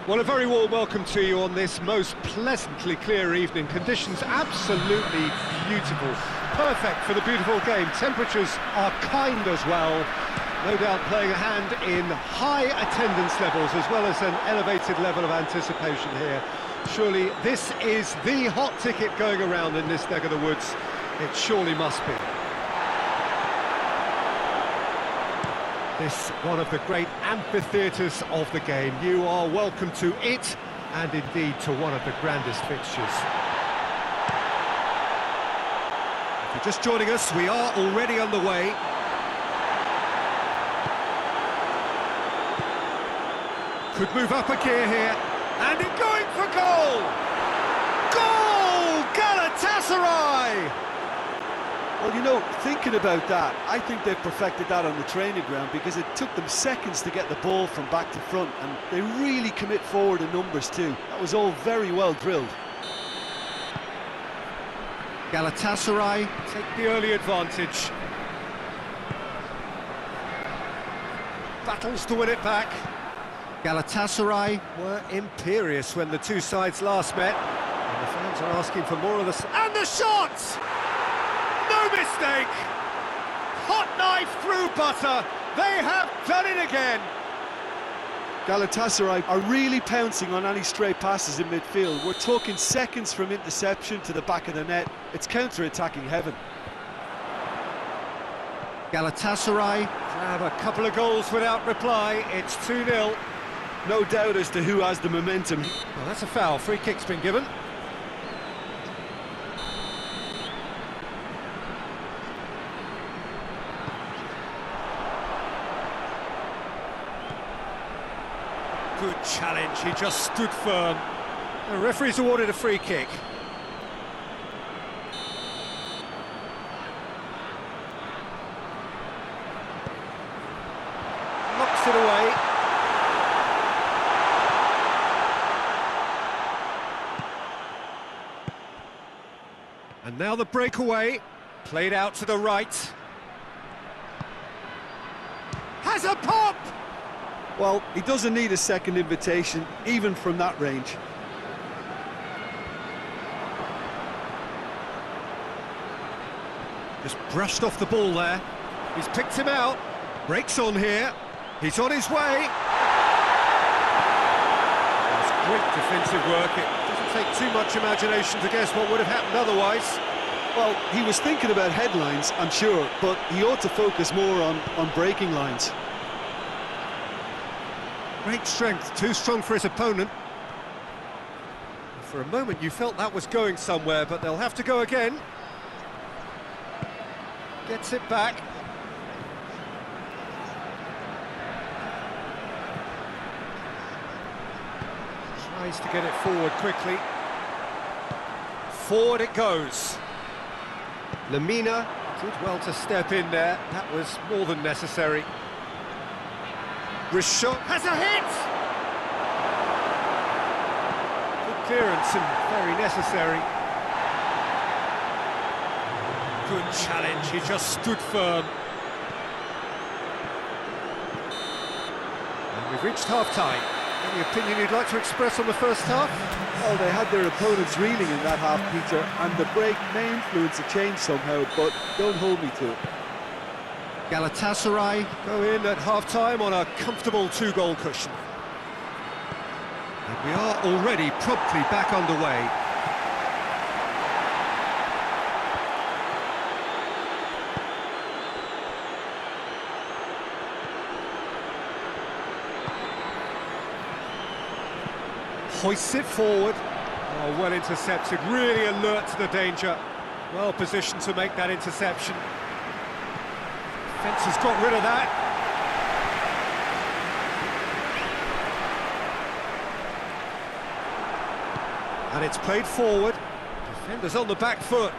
Well, a very warm welcome to you on this most pleasantly clear evening. Conditions absolutely beautiful. Perfect for the beautiful game. Temperatures are kind as well. No doubt playing a hand in high attendance levels as well as an elevated level of anticipation here. Surely this is the hot ticket going around in this neck of the woods. It surely must be. This one of the great amphitheatres of the game. You are welcome to it, and indeed to one of the grandest fixtures. If you're just joining us, we are already underway. Could move up a gear here, and it's going for goal! Goal! Galatasaray! Well, you know, thinking about that, I think they've perfected that on the training ground because it took them seconds to get the ball from back to front, and they really commit forward in numbers too. That was all very well drilled. Galatasaray take the early advantage. Battles to win it back. Galatasaray were imperious when the two sides last met. And the fans are asking for more of the... And the shot! No mistake! Hot knife through butter. They have done it again. Galatasaray are really pouncing on any stray passes in midfield. We're talking seconds from interception to the back of the net. It's counter-attacking heaven. Galatasaray grab a couple of goals without reply. It's 2-0. No doubt as to who has the momentum. Well, that's a foul. Free kick's been given. Good challenge, he just stood firm. The referee's awarded a free kick. Knocks it away. And now the breakaway, played out to the right. Has a pop! Well, he doesn't need a second invitation, even from that range. Just brushed off the ball there. He's picked him out. Breaks on here. He's on his way. That's great defensive work. It doesn't take too much imagination to guess what would have happened otherwise. Well, he was thinking about headlines, I'm sure, but he ought to focus more on breaking lines. Great strength, too strong for his opponent. For a moment you felt that was going somewhere, but they'll have to go again. Gets it back. Tries to get it forward quickly. Forward it goes. Lamina did well to step in there. That was more than necessary. Shot has a hit! Good clearance and very necessary. Good challenge, he just stood firm. And we've reached half-time. Any opinion you'd like to express on the first half? Oh, they had their opponents reeling in that half, Peter, and the break may influence a change somehow, but don't hold me to it. Galatasaray go in at half-time on a comfortable two-goal cushion. And we are already promptly back underway. Hoists it forward. Oh, well intercepted, really alert to the danger. Well positioned to make that interception. Defence has got rid of that. And it's played forward. Defenders on the back foot.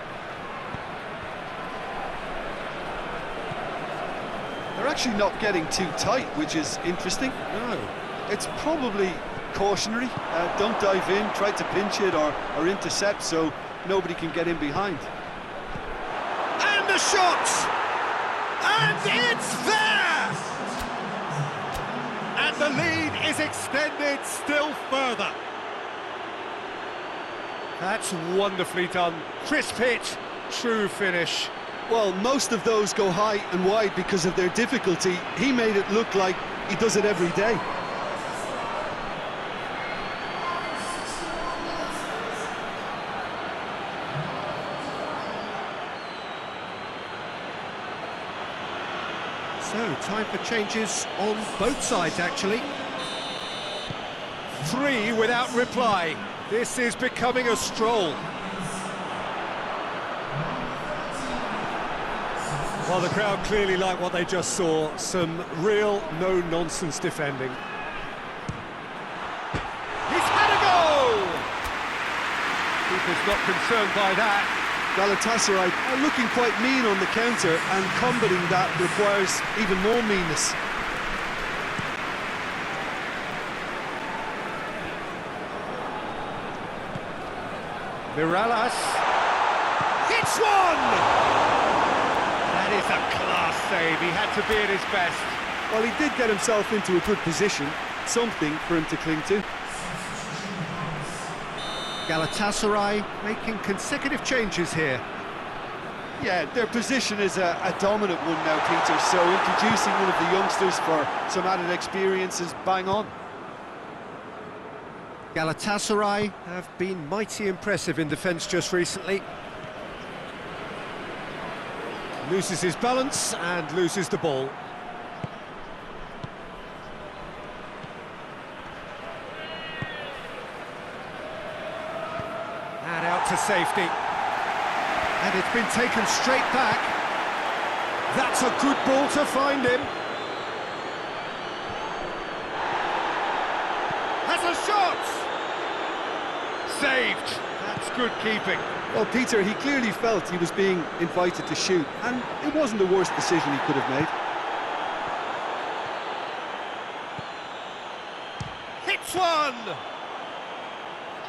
They're actually not getting too tight, which is interesting. No. It's probably cautionary. Don't dive in, try to pinch it or intercept so nobody can get in behind. And the shot! And it's there! And the lead is extended still further. That's wonderfully done. Crisp hit, true finish. Well, most of those go high and wide because of their difficulty. He made it look like he does it every day. So, time for changes on both sides, actually. 3 without reply. This is becoming a stroll. Well, the crowd clearly like what they just saw. Some real no-nonsense defending. He's had a goal! Keeper's not concerned by that. Galatasaray are looking quite mean on the counter, and combating that requires even more meanness. Miralas hits one! That is a class save. He had to be at his best. Well, he did get himself into a good position, something for him to cling to. Galatasaray making consecutive changes here. Yeah, their position is a dominant one now, Peter, so introducing one of the youngsters for some added experience is bang on. Galatasaray have been mighty impressive in defence just recently. Loses his balance and loses the ball. And out to safety. And it's been taken straight back. That's a good ball to find him. Has a shot! Saved. That's good keeping. Well, Peter, he clearly felt he was being invited to shoot, and it wasn't the worst decision he could have made. Hits one!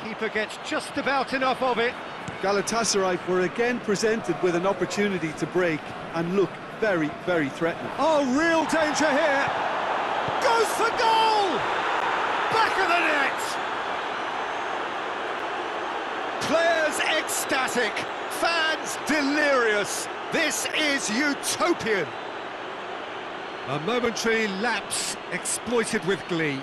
Keeper gets just about enough of it. Galatasaray were again presented with an opportunity to break and look very, very threatening. Oh, real danger here. Goes for goal! Back of the net! Players ecstatic, fans delirious. This is utopian. A momentary lapse exploited with glee.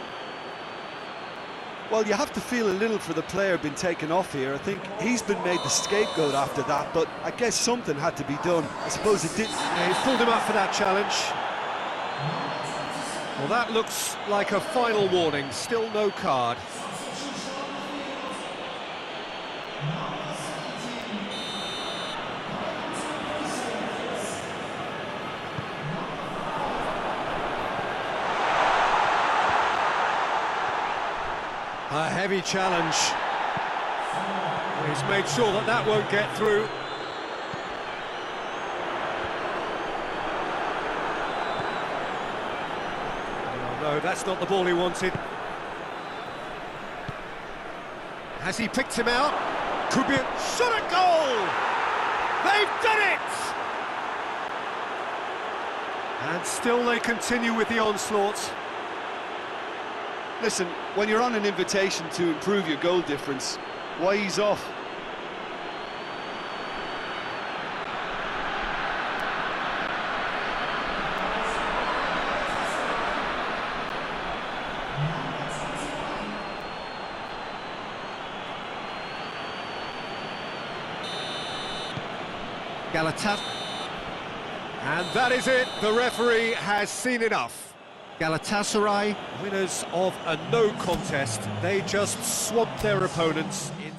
Well, you have to feel a little for the player being taken off here. I think he's been made the scapegoat after that, but I guess something had to be done. I suppose it didn't. Yeah, he's pulled him up for that challenge. Well, that looks like a final warning. Still no card. A heavy challenge. He's made sure that that won't get through. Oh, no, that's not the ball he wanted. Has he picked him out? Could be a shot at goal! They've done it! And still they continue with the onslaught. Listen, when you're on an invitation to improve your goal difference, why ease off? Galatasaray. And that is it. The referee has seen enough. Galatasaray, winners of a no contest. They just swamped their opponents in...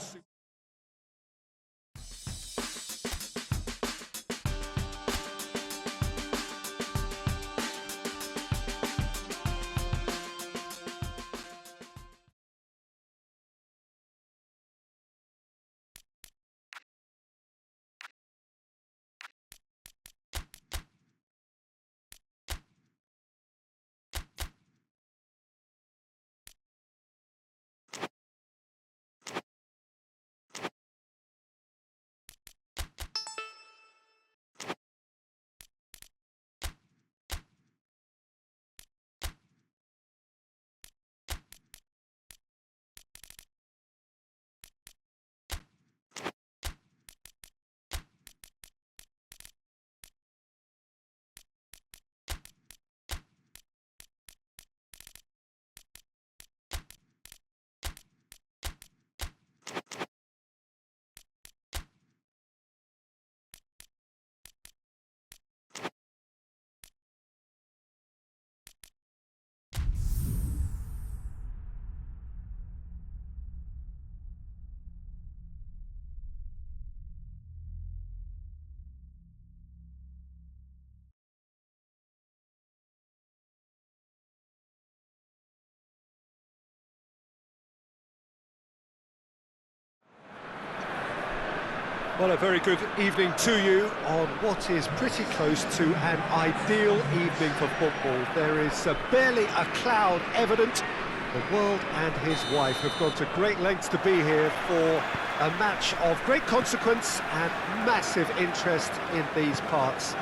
Well, a very good evening to you on what is pretty close to an ideal evening for football. There is barely a cloud evident. The world and his wife have gone to great lengths to be here for a match of great consequence and massive interest in these parts.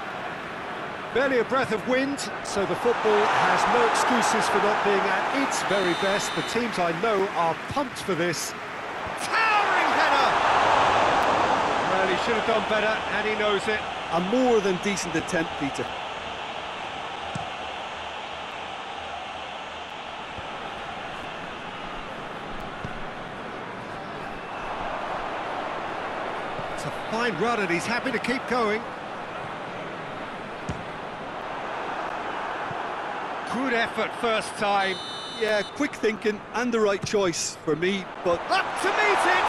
Barely a breath of wind, so the football has no excuses for not being at its very best. The teams I know are pumped for this. Towering header! Well, he should have done better, and he knows it. A more than decent attempt, Peter. It's a fine run, and he's happy to keep going. Good effort first time. Yeah, quick thinking and the right choice for me, but... Up to meet it!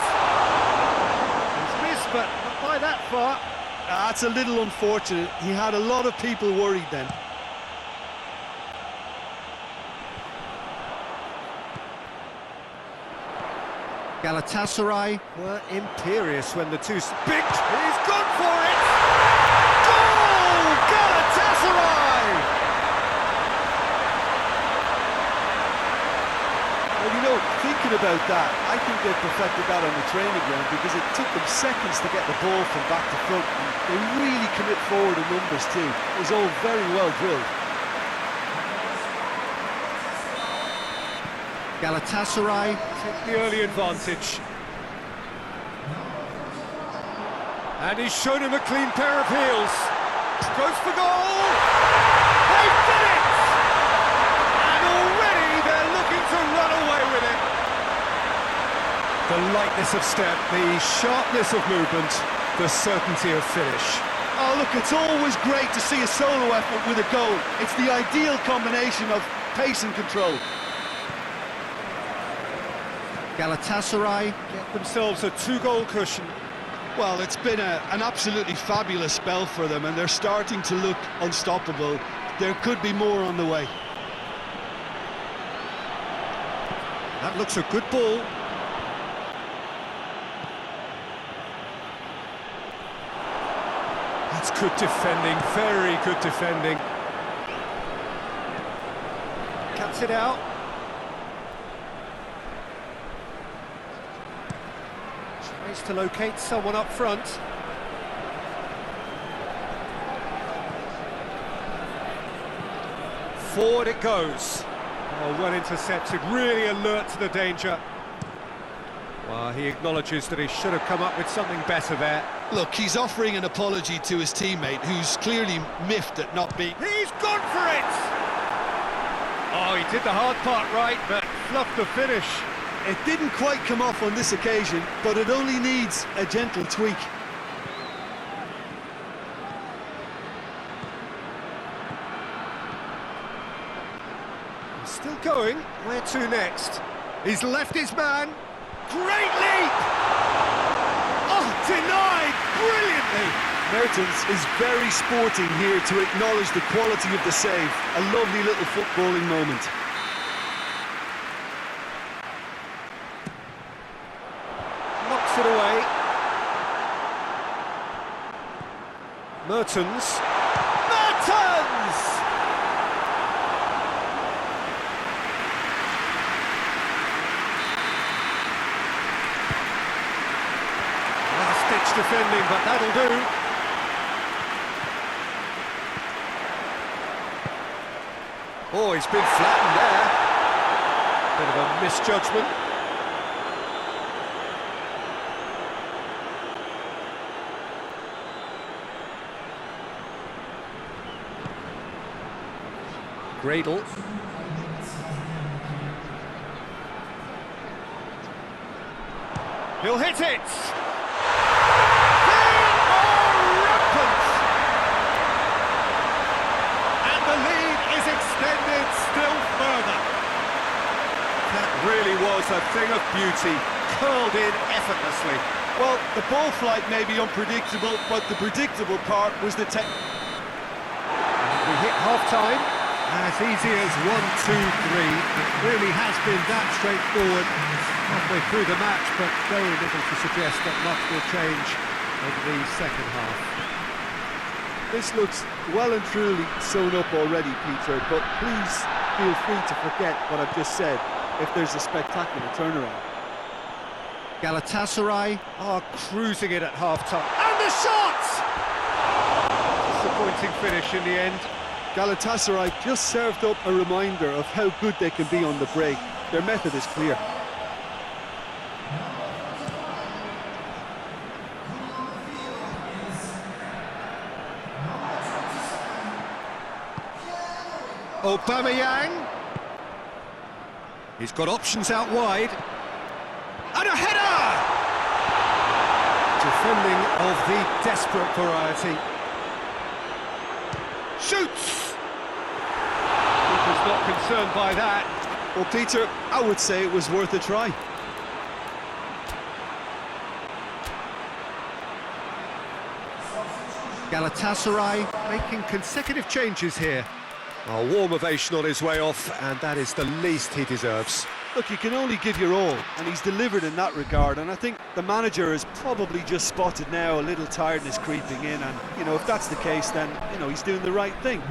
He's missed, but not by that far. That's a little unfortunate. He had a lot of people worried then. Galatasaray were imperious when the two... He's gone for it! Goal! Galatasaray! Well, you know, thinking about that, I think they perfected that on the training ground because it took them seconds to get the ball from back to front. And they really commit forward in numbers too. It was all very well drilled. Galatasaray take the early advantage. And he's shown him a clean pair of heels. Goes for goal! They did it! And already they're looking to run away with it. The lightness of step, the sharpness of movement, the certainty of finish. Oh, look, it's always great to see a solo effort with a goal. It's the ideal combination of pace and control. Galatasaray get themselves a two-goal cushion. Well, it's been an absolutely fabulous spell for them, and they're starting to look unstoppable. There could be more on the way. That looks a good ball. That's good defending, very good defending. Cuts it out. Tries to locate someone up front. Forward it goes. Oh, well intercepted, really alert to the danger. Well, he acknowledges that he should have come up with something better there. Look, he's offering an apology to his teammate, who's clearly miffed at not being... He's gone for it! Oh, he did the hard part right, but fluffed the finish. It didn't quite come off on this occasion, but it only needs a gentle tweak. He's still going. Where to next? He's left his man. Great leap! Oh, denied brilliantly! Mertens is very sporting here to acknowledge the quality of the save. A lovely little footballing moment. Knocks it away. Mertens! Last-ditch defending, but that'll do. Oh, he's been flattened there. Bit of a misjudgment. Gradle. He'll hit it! They are rampant! And the lead is extended still further. That really was a thing of beauty, curled in effortlessly. Well, the ball flight may be unpredictable, but the predictable part was the tech. We hit half-time. As easy as 1, 2, 3. It really has been that straightforward halfway through the match, but very little to suggest that much will change over the second half. This looks well and truly sewn up already, Peter, but please feel free to forget what I've just said if there's a spectacular turnaround. Galatasaray are cruising it at half-time. And the shot! Disappointing finish in the end. Galatasaray just served up a reminder of how good they can be on the break. Their method is clear. Aubameyang. He's got options out wide. And a header! Defending of the desperate variety. Shoots! Keeper's not concerned by that. Well, Peter, I would say it was worth a try. Galatasaray making consecutive changes here. A warm ovation on his way off, and that is the least he deserves. Look, you can only give your all, and he's delivered in that regard, and I think the manager has probably just spotted now a little tiredness creeping in, and, you know, if that's the case, then, you know, he's doing the right thing.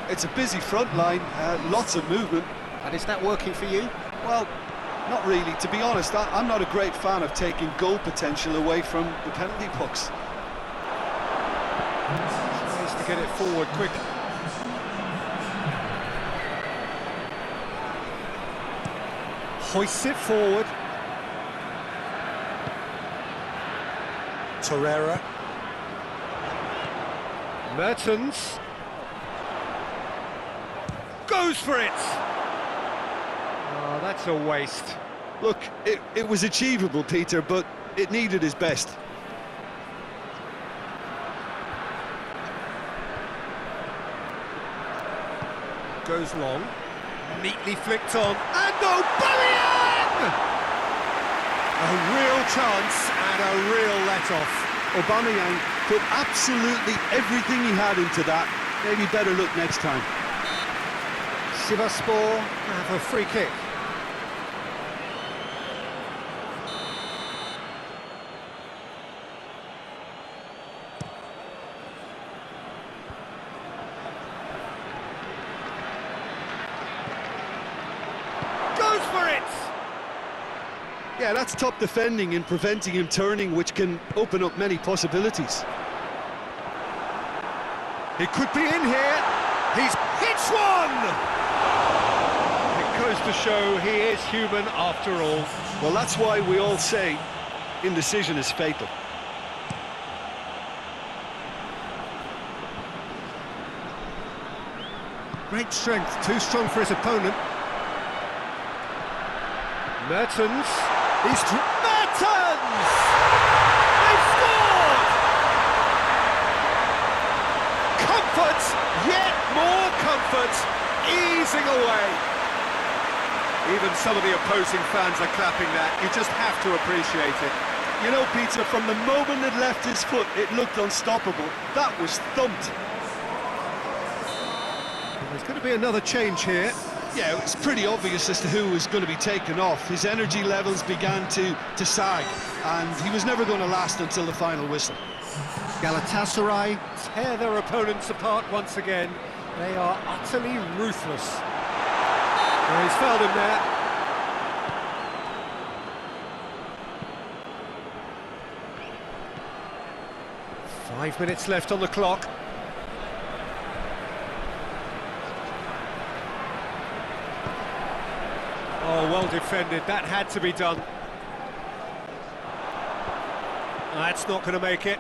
It's a busy front line, lots of movement. And is that working for you? Well, not really. To be honest, I'm not a great fan of taking goal potential away from the penalty box. Tries to get it forward quickly. Hoists it forward. Torreira. Mertens. Goes for it! Oh, that's a waste. Look, it was achievable, Peter, but it needed his best. Goes long, neatly flicked on, and Aubameyang! A real chance and a real let-off. Aubameyang put absolutely everything he had into that. Maybe better look next time. Sivasspor have a free kick. Goes for it! Yeah, that's top defending and preventing him turning, which can open up many possibilities. He could be in here. He's hits one! It goes to show he is human after all. Well, that's why we all say indecision is fatal. Great strength, too strong for his opponent. Mertens. Mertens! They've scored! Comfort, yet more comfort, easing away. Even some of the opposing fans are clapping that. You just have to appreciate it. You know, Peter, from the moment it left his foot, it looked unstoppable. That was thumped. There's going to be another change here. Yeah, it was pretty obvious as to who was going to be taken off. His energy levels began to sag, and he was never going to last until the final whistle. Galatasaray tear their opponents apart once again. They are utterly ruthless. Well, he's fouled him there. Five minutes left on the clock. Oh, well defended. That had to be done. That's not going to make it.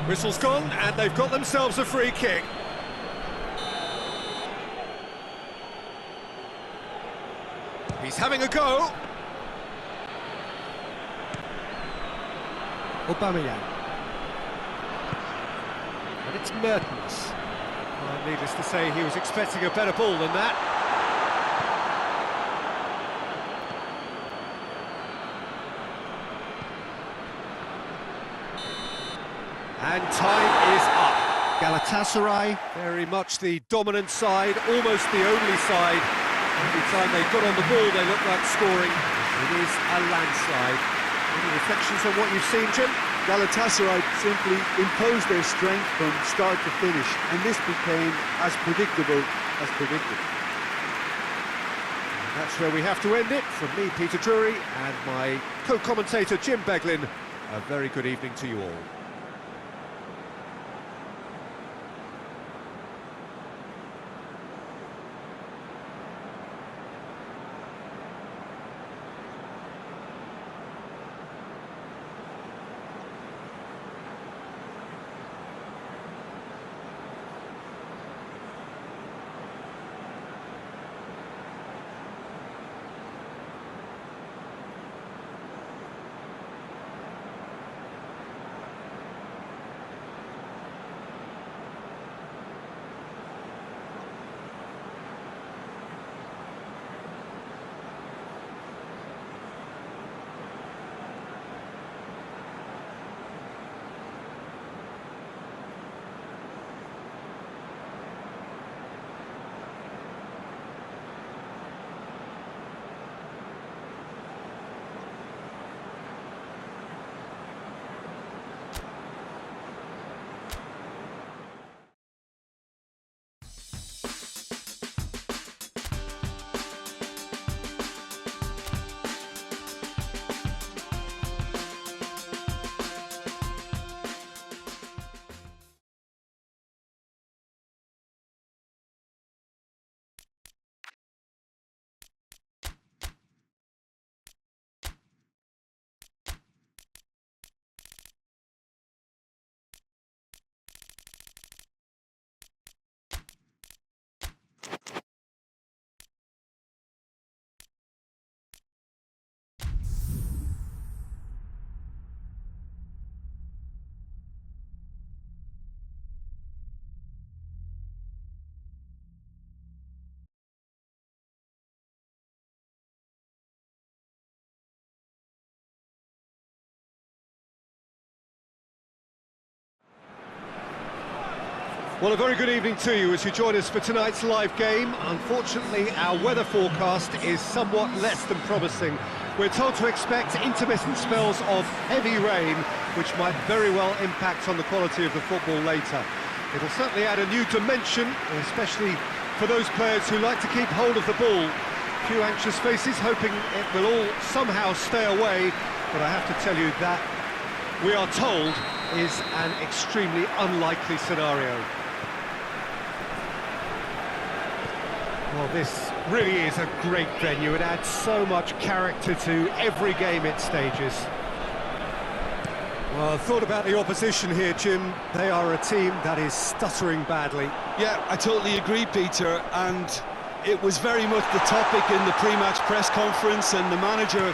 Whistle's gone, and they've got themselves a free kick. He's having a go. Aubameyang. And it's Mertens. Well, needless to say, he was expecting a better ball than that. And time is up. Galatasaray, very much the dominant side, almost the only side, Every time they got on the ball, they looked like scoring. It is a landslide. Any reflections on what you've seen, Jim? Galatasaray simply imposed their strength from start to finish, and this became as predictable as predicted. And that's where we have to end it. From me, Peter Drury, and my co-commentator, Jim Beglin, a very good evening to you all. Well, a very good evening to you as you join us for tonight's live game. Unfortunately, our weather forecast is somewhat less than promising. We're told to expect intermittent spells of heavy rain, which might very well impact on the quality of the football later. It'll certainly add a new dimension, especially for those players who like to keep hold of the ball. A few anxious faces hoping it will all somehow stay away, but I have to tell you that we are told is an extremely unlikely scenario. Well, this really is a great venue. It adds so much character to every game it stages. Well, thought about the opposition here, Jim. They are a team that is stuttering badly. Yeah, I totally agree, Peter, and it was very much the topic in the pre-match press conference, and the manager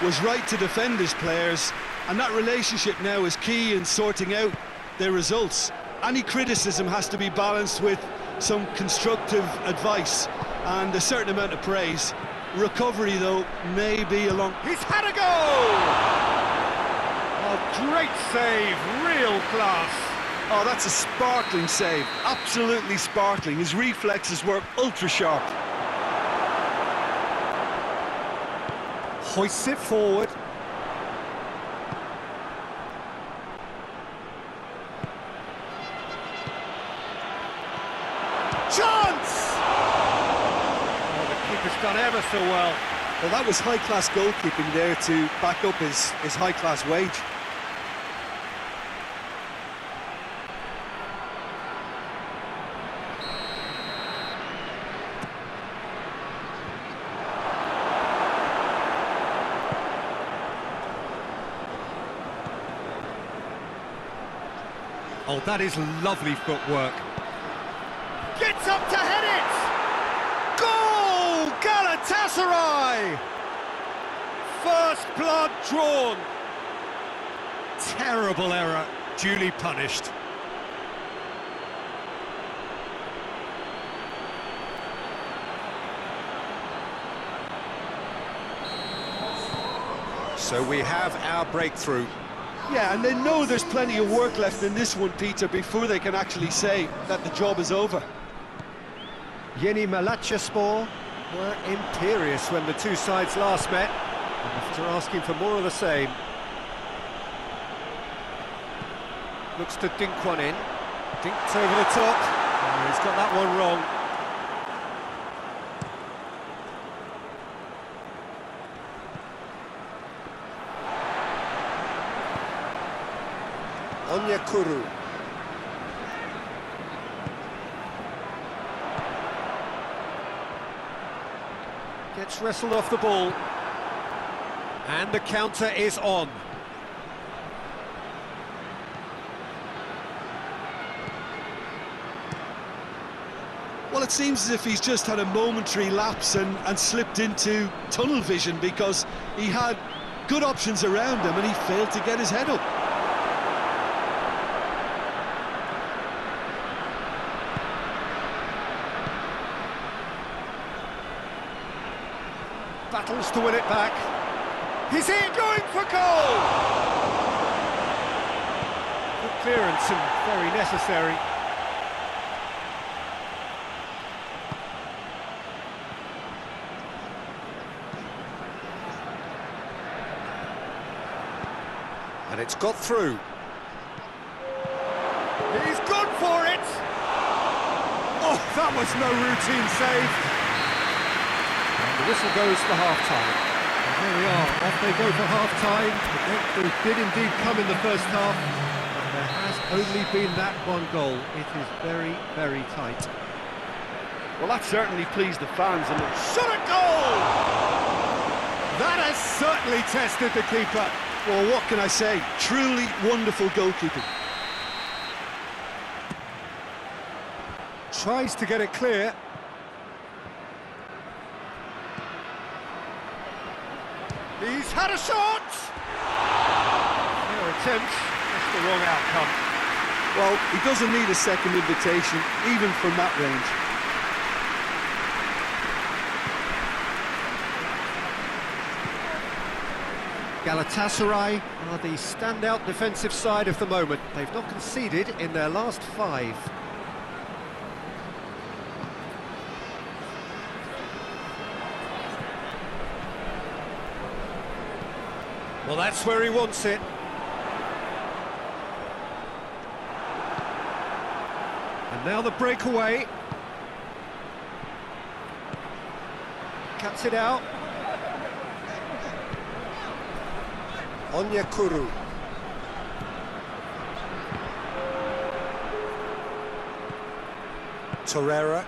was right to defend his players, and that relationship now is key in sorting out their results. Any criticism has to be balanced with some constructive advice and a certain amount of praise. Recovery, though, may be along. He's had a goal! Oh, great save, real class. Oh, that's a sparkling save, absolutely sparkling. His reflexes were ultra sharp. Hoists it forward. Chance! Oh, the keeper's done ever so well. Well, that was high-class goalkeeping there to back up his high-class wage. Oh, that is lovely footwork. Gets up to head it! Goal! Galatasaray! First blood drawn. Terrible error, duly punished. So we have our breakthrough. Yeah, and they know there's plenty of work left in this one, Peter, before they can actually say that the job is over. Yeni Malatyaspor were imperious when the two sides last met, and they're asking for more of the same. Looks to dink one in. Dinked over the top. Oh, he's got that one wrong. Onyekuru. Gets wrestled off the ball. And the counter is on. Well, it seems as if he's just had a momentary lapse and slipped into tunnel vision, because he had good options around him and he failed to get his head up. Battles to win it back. He's in, going for goal! Good clearance and very necessary. And it's got through. He's gone for it! Oh, that was no routine save. And the whistle goes for half-time. And here we are, off they go for half-time. The breakthrough did indeed come in the first half, and there has only been that one goal. It is very, very tight. Well, that certainly pleased the fans, and Shot at goal! That has certainly tested the keeper. well, what can I say? Truly wonderful goalkeeping. Tries to get it clear. He's had a shot! Fair attempt, just the wrong outcome. Well, he doesn't need a second invitation, even from that range. Galatasaray are the standout defensive side of the moment. They've not conceded in their last 5. Well, that's where he wants it. And now the breakaway. Cuts it out. Onyekuru. Torreira.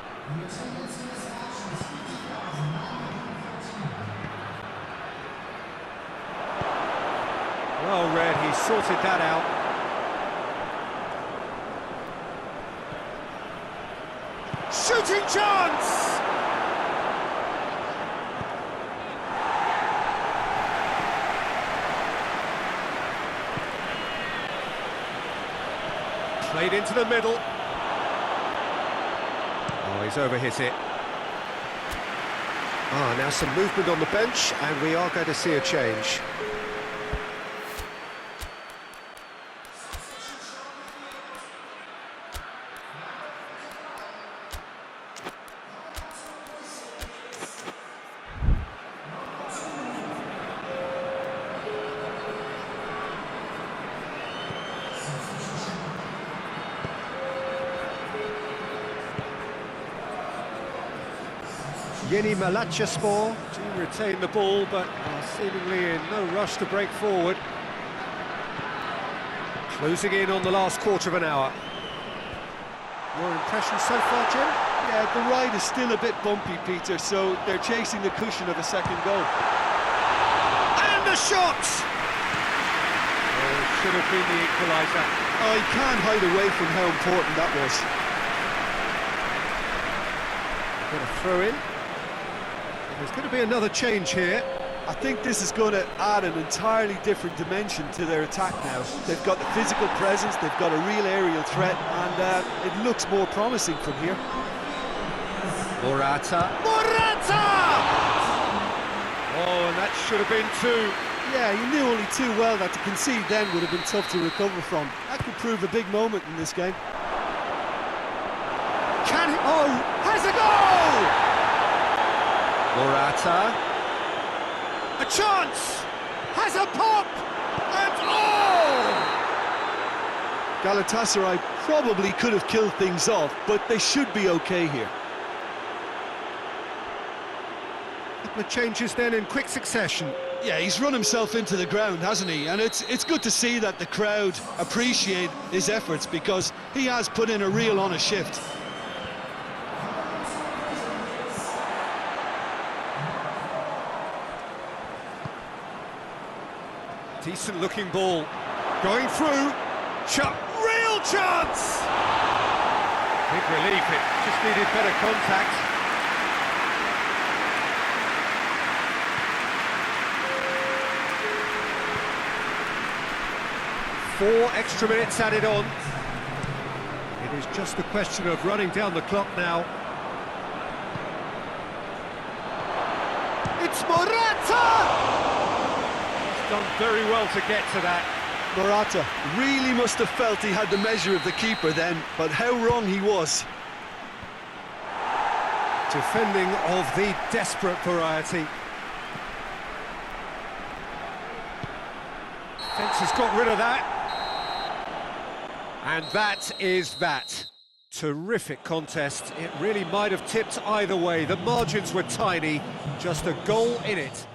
Well read, he sorted that out. Shooting chance! Played into the middle. Oh, he's overhit it. Now some movement on the bench, and we are going to see a change. Yeni Malatyaspor do retain the ball, but are seemingly in no rush to break forward. Closing in on the last quarter of an hour. Your impression so far, Jim? Yeah, the ride is still a bit bumpy, Peter, so they're chasing the cushion of a second goal. And the shot! Oh, it should have been the equaliser. Oh, you can't hide away from how important that was. Got a throw in. There's going to be another change here. I think this is going to add an entirely different dimension to their attack now. They've got the physical presence, they've got a real aerial threat, and it looks more promising from here. Morata. Morata! Oh, and that should have been 2. Yeah, you knew only too well that to concede then would have been tough to recover from. That could prove a big moment in this game. Can he? Oh, has a goal! Morata. A chance! Has a pop! And oh! Galatasaray probably could have killed things off, but they should be okay here. Couple of changes then in quick succession. Yeah, he's run himself into the ground, hasn't he? And it's good to see that the crowd appreciate his efforts, because he has put in a real honest shift. Decent looking ball. Going through. Real chance! Big relief, it just needed better contact. Four extra minutes added on. It is just a question of running down the clock now. It's Morata! He's done very well to get to that. Morata really must have felt he had the measure of the keeper then, but how wrong he was. Defending of the desperate variety. Defence has got rid of that. And that is that. Terrific contest. It really might have tipped either way. The margins were tiny, just a goal in it.